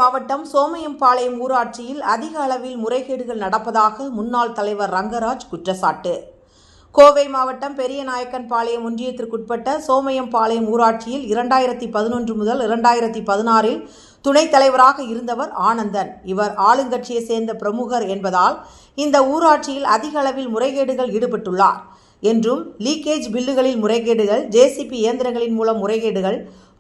மாவட்டம் சோமையம்பாளையம் ஊராட்சியில் அதிக அளவில் முறைகேடுகள் நடப்பதாக முன்னாள் தலைவர் ரங்கராஜ் குற்றச்சாட்டு. கோவை மாவட்டம் பெரியநாயக்கன்பாளையம் ஒன்றியத்திற்குட்பட்ட சோமையம்பாளையம் ஊராட்சியில் 2011 முதல் 2016 துணைத் தலைவராக இருந்தவர் ஆனந்தன். இவர் ஆளுங்கட்சியை சேர்ந்த பிரமுகர் என்பதால் இந்த ஊராட்சியில் அதிக அளவில் முறைகேடுகள் ஈடுபட்டுள்ளார் என்றும், லீக்கேஜ் பில்லுகளில் முறைகேடுகள், ஜேசிபி இயந்திரங்களின் மூலம் முறைகேடுகள்,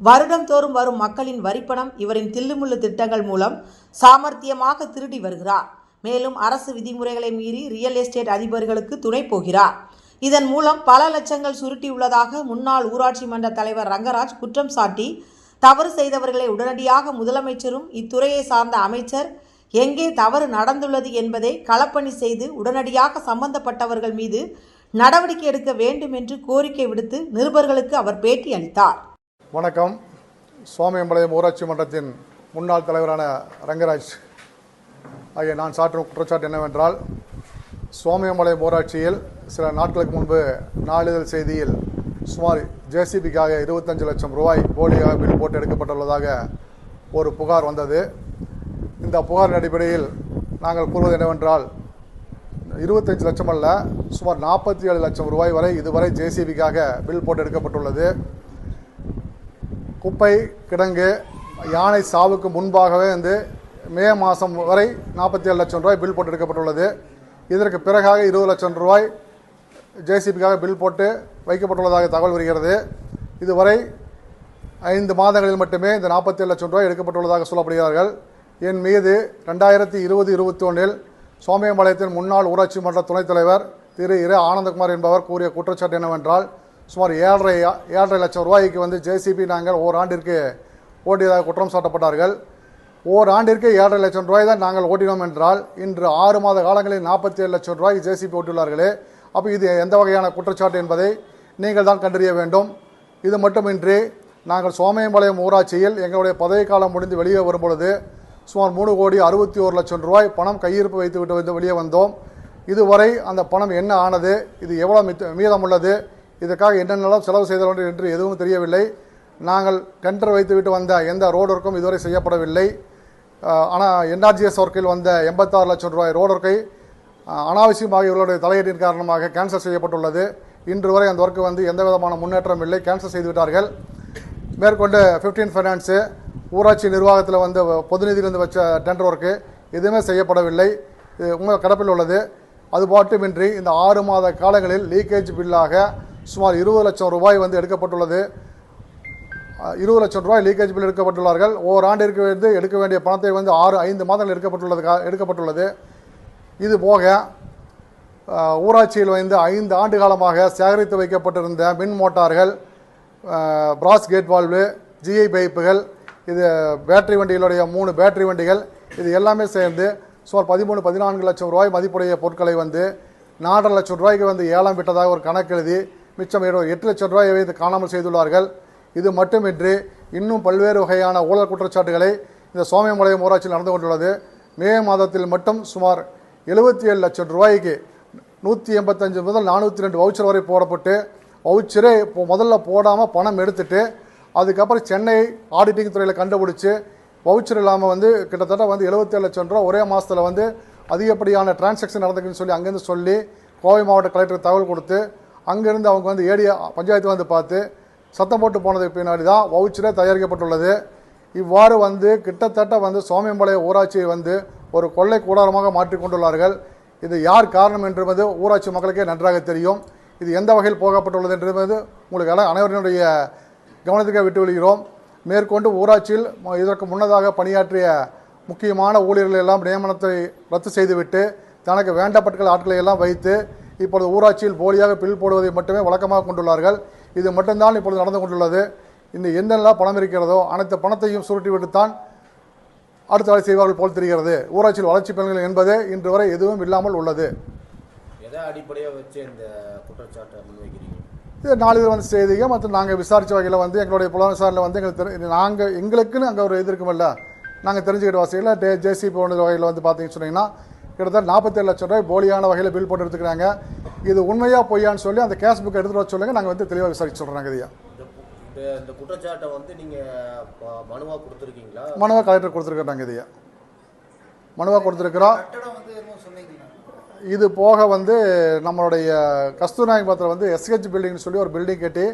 வருடம் தோறும் வரும் மக்களின் வரிப்பணம் இவரின் தில்லுமுள்ளு திட்டங்கள் மூலம் சாமர்த்தியமாக திருடி வருகிறார். மேலும் அரசு விதிமுறைகளை மீறி ரியல் எஸ்டேட் அதிபர்களுக்கு துணை போகிறார். இதன் மூலம் பல லட்சங்கள் சுருட்டியுள்ளதாக முன்னாள் ஊராட்சி மன்ற தலைவர் ரங்கராஜ் குற்றம் சாட்டி, தவறு செய்தவர்களை உடனடியாக முதலமைச்சரும் இத்துறையை சார்ந்த அமைச்சர் எங்கே தவறு நடந்துள்ளது என்பதை களப்பணி செய்து உடனடியாக சம்பந்தப்பட்டவர்கள் மீது நடவடிக்கை எடுக்க வேண்டும் என்று கோரிக்கை விடுத்து நிருபர்களுக்கு அவர் பேட்டி அளித்தார். வணக்கம். சோமையம்பாளையம் ஊராட்சி மன்றத்தின் முன்னாள் தலைவரான ரங்கராஜ் ஆகிய நான் சாற்றும் குற்றச்சாட்டு என்னவென்றால், சோமையம்பாளையம் ஊராட்சியில் சில நாட்களுக்கு முன்பு நாளிதழ் செய்தியில் சுமார் ஜேசிபிக்காக 25 லட்சம் ரூபாய் போலியாக பில் போட்டு எடுக்கப்பட்டுள்ளதாக ஒரு புகார் வந்தது. இந்த புகாரின் அடிப்படையில் நாங்கள் கூறுவது என்னவென்றால், 25 லட்சம் அல்ல, சுமார் 47 லட்சம் ரூபாய் வரை இதுவரை ஜேசிபிக்காக பில் போட்டு எடுக்கப்பட்டுள்ளது. குப்பை கிடங்கு யானை சாவுக்கு முன்பாகவே மே மாதம் வரை 47 லட்சம் ரூபாய் பில் போட்டு எடுக்கப்பட்டுள்ளது. இதற்கு பிறகாக 20 லட்சம் ரூபாய் ஜேசிபிக்காக பில் போட்டு வைக்கப்பட்டுள்ளதாக தகவல் வருகிறது. இதுவரை 5 மாதங்களில் மட்டுமே இந்த 47 லட்சம் ரூபாய் எடுக்கப்பட்டுள்ளதாக சொல்லப்படுகிறார்கள். என் மீது 2020-21 சோமையம்பாளையத்தின் முன்னாள் ஊராட்சி மன்ற துணைத் தலைவர் திரு ஆனந்தகுமார் என்பவர் கூறிய குற்றச்சாட்டு என்னவென்றால், சுமார் 7.5 லட்சம் ரூபாய்க்கு ஜேசிபி நாங்கள் ஓராண்டிற்கு ஓட்டியதாக குற்றம் சாட்டப்பட்டார்கள். ஓராண்டிற்கு 7.5 லட்சம் ரூபாய் தான் நாங்கள் ஓட்டினோம் என்றால், இன்று 6 மாத காலங்களில் 47 லட்சம் ரூபாய்க்கு ஜேசிபி ஓட்டியுள்ளார்களே. அப்போ இது எந்த வகையான குற்றச்சாட்டு என்பதை நீங்கள் தான் கண்டறிய வேண்டும். இது மட்டுமின்றி நாங்கள் சோமையம்பாளையம் ஊராட்சியில் எங்களுடைய பதவிக்காலம் முடிந்து வெளியே வரும்பொழுது சுமார் 3,61,00,000 ரூபாய் பணம் கையிருப்பு வைத்துவிட்டு வெளியே வந்தோம். இதுவரை அந்த பணம் என்ன ஆனது, இது எவ்வளோ மீதம் உள்ளது, இதற்காக என்னென்னலாம் செலவு செய்தோம் என்று எதுவும் தெரியவில்லை. நாங்கள் டெண்டர் வைத்துவிட்டு வந்த எந்த ரோடு ஒர்க்கும் இதுவரை செய்யப்படவில்லை. ஆனால் என்ஆர்ஜிஎஸ் ஒர்க்கில் வந்த 86 லட்சம் ரூபாய் ரோடு ஒர்க்கை அனாவசியமாக இவர்களுடைய தலையீட்டின் காரணமாக கேன்சல் செய்யப்பட்டுள்ளது. இன்று வரை அந்த ஒர்க்கு எந்த விதமான முன்னேற்றம் இல்லை, கேன்சல் செய்துவிட்டார்கள். மேற்கொண்டு 15 ஃபைனான்ஸு ஊராட்சி நிர்வாகத்தில் பொது நிதியிலிருந்து வச்ச டெண்டர் ஒர்க்கு எதுவுமே செய்யப்படவில்லை. இது உண்மை கடப்பில் உள்ளது. அது மட்டுமின்றி இந்த 6 மாத காலங்களில் லீக்கேஜ் பில்லாக சுமார் 20 லட்சம் ரூபாய் எடுக்கப்பட்டுள்ளது. 20 லட்சம் ரூபாய் லீக்கேஜ் பில் எடுக்கப்பட்டுள்ளார்கள். ஓராண்டிற்கு எடுக்க வேண்டிய பணத்தை 5 மாதங்கள் எடுக்கப்பட்டுள்ளது. இது போக ஊராட்சியில் 5 ஆண்டு காலமாக சேகரித்து வைக்கப்பட்டிருந்த மின் மோட்டார்கள், பிராஸ் கேட் வால்வு, ஜிஐ பைப்புகள், இது பேட்டரி வண்டிகளுடைய 3 பேட்டரி வண்டிகள், இது எல்லாமே சேர்ந்து சுமார் 13-14 லட்சம் ரூபாய் மதிப்புடைய பொருட்களை 4.5 லட்சம் ரூபாய்க்கு ஏலம் விட்டதாக ஒரு கணக்கு எழுதி மிச்சம் 8 லட்சம் ரூபாயை காணாமல் செய்துள்ளார்கள். இது மட்டுமின்றி இன்னும் பல்வேறு வகையான ஊழல் குற்றச்சாட்டுகளை இந்த சோமையம்பாளையம் ஊராட்சியில் நடந்து கொண்டுள்ளது. மே மாதத்தில் மட்டும் சுமார் 77 லட்சம் ரூபாய்க்கு 185 முதல் 402 வவுச்சர் வரை போடப்பட்டு, வவுச்சரே முதல்ல போடாமல் பணம் எடுத்துட்டு அதுக்கப்புறம் சென்னை ஆடிட்டிங் துறையில் கண்டுபிடிச்சி வவுச்சர் இல்லாமல் கிட்டத்தட்ட 77 லட்சம் ரூபா ஒரே மாதத்தில் அதிகப்படியான டிரான்சாக்ஷன் நடந்துக்குன்னு சொல்லி அங்கேருந்து சொல்லி கோவை மாவட்ட கலெக்டருக்கு தகவல் கொடுத்து அங்கேருந்து அவங்க ஏடியா பஞ்சாயத்து பார்த்து சத்தம் போட்டு போனதுக்கு பின்னாடி தான் வவுச்சரே தயாரிக்கப்பட்டுள்ளது. இவ்வாறு கிட்டத்தட்ட சோமையம்பாளையம் ஊராட்சியை ஒரு கொள்ளை கூடாரமாக மாற்றிக்கொண்டுள்ளார்கள். இது யார் காரணம் என்பது ஊராட்சி மக்களுக்கே நன்றாக தெரியும். இது எந்த வகையில் போகப்பட்டுள்ளது என்பது உங்களுக்கு அனைவருடைய கவனத்துக்கே விட்டு விடுகிறோம். மேற்கொண்டு ஊராட்சியில் இதற்கு முன்னதாக பணியாற்றிய முக்கியமான ஊழியர்கள் எல்லாம் நியமனத்தை ரத்து செய்துவிட்டு தனக்கு வேண்டப்பட்ட ஆட்களை எல்லாம் வைத்து இப்பொழுது ஊராட்சியில் போலியாக பில் போடுவதை மட்டுமே வழக்கமாக கொண்டுள்ளார்கள். இது மட்டும்தான் இப்பொழுது நடந்து கொண்டுள்ளது. இந்த எந்தெல்லாம் பணம் இருக்கிறதோ அனைத்து பணத்தையும் சுருட்டிவிட்டுத்தான் அடுத்த வேலை செய்வார்கள் போல் தெரிகிறது. ஊராட்சியில் வளர்ச்சி பணிகள் என்பது இன்று வரை எதுவும் இல்லாமல் உள்ளது. இது நாளிதழ் செய்திகள் மற்றும் நாங்கள் விசாரித்த வகையில் எங்களுடைய புலன் விசாரணையில் எங்களுக்குன்னு அங்கே ஒரு இது இருக்குமில்ல, நாங்கள் தெரிஞ்சுக்கிட்ட வசதியில் ஜேசிபி போன்ற வகையில் பார்த்தீங்கன்னு சொன்னீங்கன்னா கிட்டத்தட்ட 47 லட்சம் ரூபாய் போலியான வகையில் பில் போட்டு எடுத்துக்கிறாங்க. இது உண்மையாக பொய்யான்னு சொல்லி அந்த கேஷ் புக் எடுத்துகிட்டு வர சொல்லுங்கள், நாங்கள் தெளிவாக விசாரிச்சு சொல்கிறாங்க. ஐயா இந்த குற்றச்சாட்டை வந்து நீங்கள் மனுவாக கொடுத்துருக்கீங்களா? மனுவாக கலெக்டர் கொடுத்துருக்காங்க. இதையா மனுவாக கொடுத்துருக்குறோம். இது போக வந்து நம்மளுடைய கஸ்தூர்நாயகபுரத்தில் வந்து எஸ்ஹெச் பில்டிங்னு சொல்லி ஒரு பில்டிங் கட்டி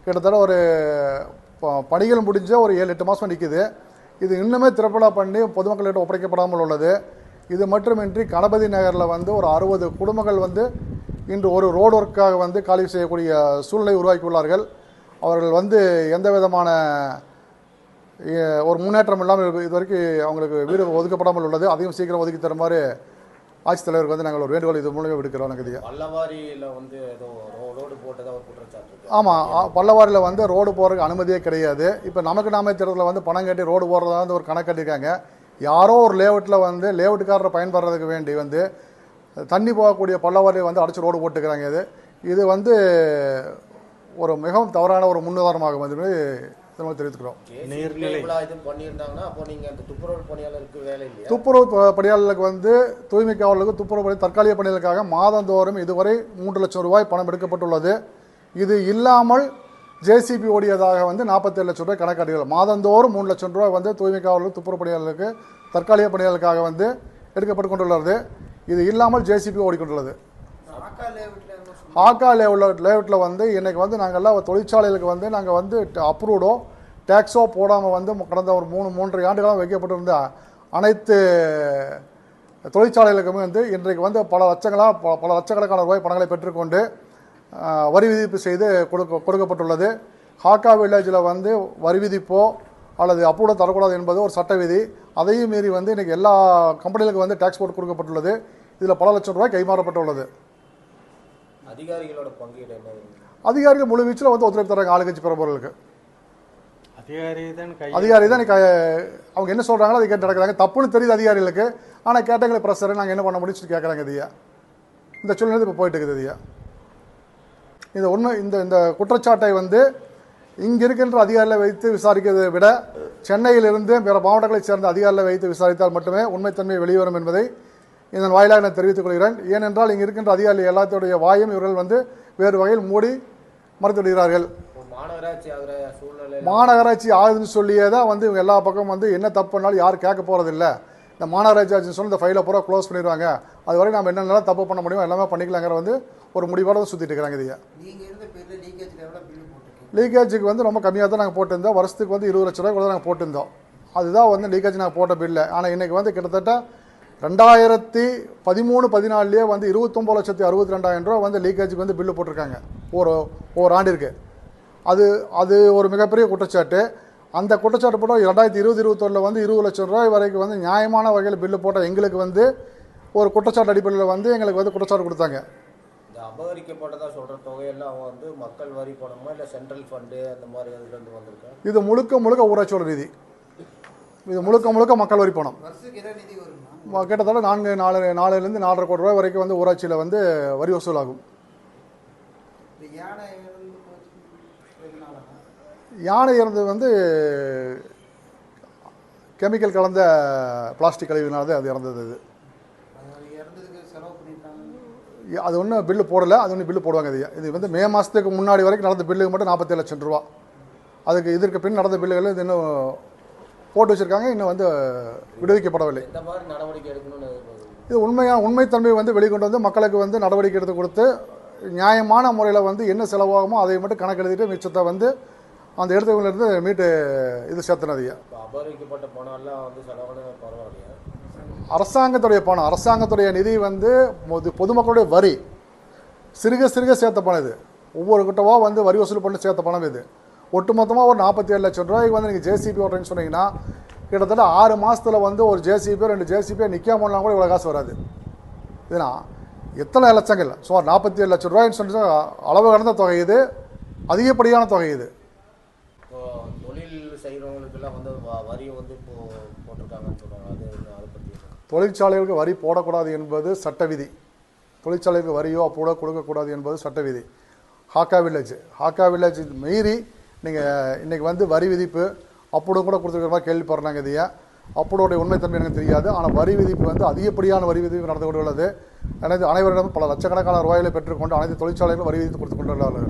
கிட்டத்தட்ட ஒரு பணிகள் முடிஞ்ச ஒரு 7-8 மாதம் நிற்குது. இது இன்னுமே திறப்பலா பண்ணி பொதுமக்களிடம் ஒப்படைக்கப்படாமல் உள்ளது. இது மட்டுமின்றி கணபதி நகரில் வந்து ஒரு 60 குடும்பங்கள் வந்து இன்று ஒரு ரோடு ஒர்க்காக வந்து காலி செய்யக்கூடிய சூழ்நிலை உருவாக்கியுள்ளார்கள். அவர்கள் வந்து எந்த விதமான ஒரு முன்னேற்றம் இல்லாமல் இதுவரைக்கும் அவங்களுக்கு வீடு ஒதுக்கப்படாமல் உள்ளது. அதையும் சீக்கிரம் ஒதுக்கி தருமாறு ஆட்சித்தலைவருக்கு வந்து நாங்கள் ஒரு வேண்டுகோள் இது மூலமே விடுக்கிறோம். எனக்கு பல்லவாரியில் வந்து ஏதோ ரோடு போட்டதாக ஒரு குற்றச்சாட்டு. ஆமாம், பல்லவாரியில் வந்து ரோடு போகிறதுக்கு அனுமதியே கிடையாது. இப்போ நமக்கு நாமே தேர்தலில் வந்து பணம் கட்டி ரோடு போடுறதா வந்து ஒரு கணக்கு கட்டியிருக்காங்க. யாரோ ஒரு லேஅவுட்டில் வந்து லேஅவுட்டுக்காரரை பயன்படுறதுக்கு வேண்டி வந்து தண்ணி போகக்கூடிய பல்லவாரியை வந்து அடித்து ரோடு போட்டுக்கிறாங்க. இது வந்து ஒரு மிகவும் தவறான ஒரு முன்னுதாரணமாக வந்து தெரிவித்துக்கிறோம். துப்புரவு பணியாளர்களுக்கு வந்து தூய்மை காவலர்களுக்கு துப்புரவு தற்காலிக பணிகளுக்காக மாதந்தோறும் இதுவரை 3 லட்சம் ரூபாய் பணம் எடுக்கப்பட்டுள்ளது. இது இல்லாமல் ஜேசிபி ஓடியதாக வந்து 47 லட்சம் ரூபாய் கணக்காட்டுகள். மாதந்தோறும் 3 லட்சம் ரூபாய் வந்து தூய்மை காவலர்கள் துப்புரவு பணியாளர்களுக்கு தற்காலிக பணியாளர்களுக்காக வந்து எடுக்கப்பட்டு கொண்டுள்ளது. இது இல்லாமல் ஜேசிபி ஓடிக்கொண்டுள்ளது. ஹாக்கா லேஅவுட்டில் வந்து இன்றைக்கி வந்து நாங்கள்லாம் தொழிற்சாலைகளுக்கு வந்து நாங்கள் வந்து அப்ரூவ்டோ டேக்ஸோ போடாமல் வந்து கடந்த ஒரு 3-3.5 ஆண்டுகளாக வைக்கப்பட்டிருந்த அனைத்து தொழிற்சாலைகளுக்குமே வந்து இன்றைக்கு வந்து பல லட்சக்கணக்கான ரூபாய் பணங்களை பெற்றுக்கொண்டு வரி விதிப்பு செய்து கொடுக்கப்பட்டுள்ளது. ஹாக்கா வில்லேஜில் வந்து வரி விதிப்போ அல்லது அப்ரூவ்டோ தரக்கூடாது என்பது ஒரு சட்ட விதி. அதையும் மீறி வந்து இன்றைக்கி எல்லா கம்பெனிகளுக்கும் வந்து டேக்ஸ் போட்டு கொடுக்கப்பட்டுள்ளது. இதில் பல லட்சம் ரூபாய் கைமாறப்பட்டுள்ளது. அதிகாரிகளோட பங்கீடு என்ன? அதிகாரிகள் முழு வீச்சில் வந்து ஒத்துழைப்பு தராங்க ஆளுங்கட்சி பிரபலர்களுக்கு. அதிகாரி தான் அவங்க என்ன சொல்கிறாங்களோ அதை கேட்டு நடக்கிறாங்க. தப்புன்னு தெரியுது அதிகாரிகளுக்கு. ஆனால் கேட்டங்களை பிரஷர் நாங்கள் என்ன பண்ண முடியும்னு சொல்லி கேட்குறாங்க. இந்த சூழ்நிலை இப்போ போயிட்டு இருக்குது. இந்த உண்மை இந்த குற்றச்சாட்டை வந்து இங்கே இருக்கின்ற அதிகாரிகளை வைத்து விசாரிக்கிறதை விட சென்னையிலிருந்து பிற மாவட்டங்களைச் சேர்ந்த அதிகாரிகளை வைத்து விசாரித்தால் மட்டுமே உண்மைத்தன்மை வெளிவரும் என்பதை இதன் வாயிலாக நான் தெரிவித்துக் கொள்கிறேன். ஏனென்றால் இங்கே இருக்கின்ற அதிகாரிகள் எல்லாத்துடைய வாயும் இவர்கள் வந்து வேறு வகையில் மூடி மறைத்து விடுகிறார்கள். மாநகராட்சி ஆகுதுன்னு சொல்லியே தான் வந்து இவங்க எல்லா பக்கமும் வந்து என்ன தப்பு பண்ணாலும் யாரும் கேட்க போகிறதில்ல. இந்த மாநகராட்சி ஆச்சுன்னு சொல்லி இந்த ஃபைலை பூரா க்ளோஸ் பண்ணிடுவாங்க. அது வரை நம்ம என்னென்னலாம் தப்பு பண்ண முடியுமோ எல்லாமே பண்ணிக்கலாங்கிற வந்து ஒரு முடிவோடு தான் சுற்றிட்டு இருக்கிறாங்க. லீக்கேஜுக்கு வந்து ரொம்ப கம்மியாக தான் நாங்கள் போட்டிருந்தோம். வருஷத்துக்கு வந்து 20 லட்ச ரூபாய் கூட நாங்கள் போட்டிருந்தோம். அதுதான் வந்து லீக்கேஜ் நாங்கள் போட்ட பில்லு. ஆனால் இன்றைக்கி வந்து கிட்டத்தட்ட 2013-14 வந்து 29,62,200 ரூபா வந்து லீக்கேஜுக்கு வந்து பில்லு போட்டிருக்காங்க ஒரு ஆண்டிற்கு. அது ஒரு மிகப்பெரிய குற்றச்சாட்டு. அந்த குற்றச்சாட்டு போட்டால் 2020-21 வந்து 20 லட்சம் ரூபாய் வரைக்கும் வந்து நியாயமான வகையில் பில்லு போட்ட எங்களுக்கு வந்து ஒரு குற்றச்சாட்டு அடிப்படையில் வந்து எங்களுக்கு வந்து குற்றச்சாட்டு கொடுத்தாங்க. இந்த அபகரிக்கப்பட்டதாக சொல்கிற தொகையெல்லாம் வந்து மக்கள் வரி பணமா இல்லை சென்ட்ரல் ஃபண்டு அந்த மாதிரி அதுலேருந்து வந்திருக்காங்க? இது முழுக்க ஊராட்சியோட நிதி. இது முழுக்க மக்கள் வரி பணம். கிட்டத்தட்ட 4-4.5 கோடி ரூபாய் வரைக்கும் வந்து ஊராட்சியில் வந்து வரி வசூலாகும். யானை இறந்தது வந்து கெமிக்கல் கலந்த பிளாஸ்டிக் கழிவுனால அது இறந்தது. அது ஒன்றும் பில்லு போடலை. அது ஒன்றும் பில்லு போடுவாங்க. இது வந்து மே மாதத்துக்கு முன்னாடி வரைக்கும் நடந்த பில்லுக்கு மட்டும் 47 லட்சம் ரூபா. இதற்கு பின் நடந்த பில்லுகள் இது இன்னும் போட்டு வச்சுருக்காங்க. இன்னும் வந்து விடுவிக்கப்படவில்லை. இது உண்மைத்தன்மை வந்து வெளிக்கொண்டு வந்து மக்களுக்கு வந்து நடவடிக்கை எடுத்து கொடுத்து நியாயமான முறையில் வந்து என்ன செலவாகுமோ அதை மட்டும் கணக்கு எழுதிட்டு மிச்சத்தை வந்து அந்த இடத்துலேருந்து மீட்டு இது சேர்த்துனது. அரசாங்கத்துடைய பணம், அரசாங்கத்துடைய நிதி வந்து பொதுமக்களுடைய வரி சிறுக சேர்த்த பணம். இது ஒவ்வொரு கிட்டவோ வந்து வரி வசூல் பண்ணி சேர்த்த பணம். இது ஒட்டுமொத்தமாக ஒரு 47 லட்சம் ரூபாய்க்கு வந்து நீங்கள் ஜேசிபி ஓட்டுறேன்னு சொன்னீங்கன்னா கிட்டத்தட்ட 6 மாதத்தில் வந்து ஒரு ஜேசிபியோ 2 ஜேசிபியோ நிற்காமலாம் கூட இவ்வளோ காசு வராது. இதுனா எத்தனை லட்சங்கள்? சுமார் 47 லட்சம் ரூபாய்ன்னு சொல்லி அளவு கடந்த தொகை. இது அதிகப்படியான தொகை. இது தொழிற்சாலைகளுக்கு வரி போடக்கூடாது என்பது சட்ட விதி. தொழிற்சாலைகளுக்கு வரியோ அப்போ கொடுக்கக்கூடாது என்பது சட்ட விதி. ஹாக்கா வில்லேஜ் மீறி நீங்கள் இன்றைக்கி வந்து வரி விதிப்பு அப்போது கூட கொடுத்துருக்கிற மாதிரி கேள்விப்படுறாங்க. அப்போடைய உண்மைத்தன்மை எனக்கு தெரியாது. ஆனால் வரி விதிப்பு வந்து அதிகப்படியான வரி விதிப்பு நடந்து கொண்டுள்ளது. அனைவரிடமும் பல லட்சக்கணக்கான ரூபாய்களை பெற்றுக்கொண்டு அனைத்து தொழிற்சாலைகளும் வரி விதித்து கொடுத்து கொண்டுள்ளார்கள்.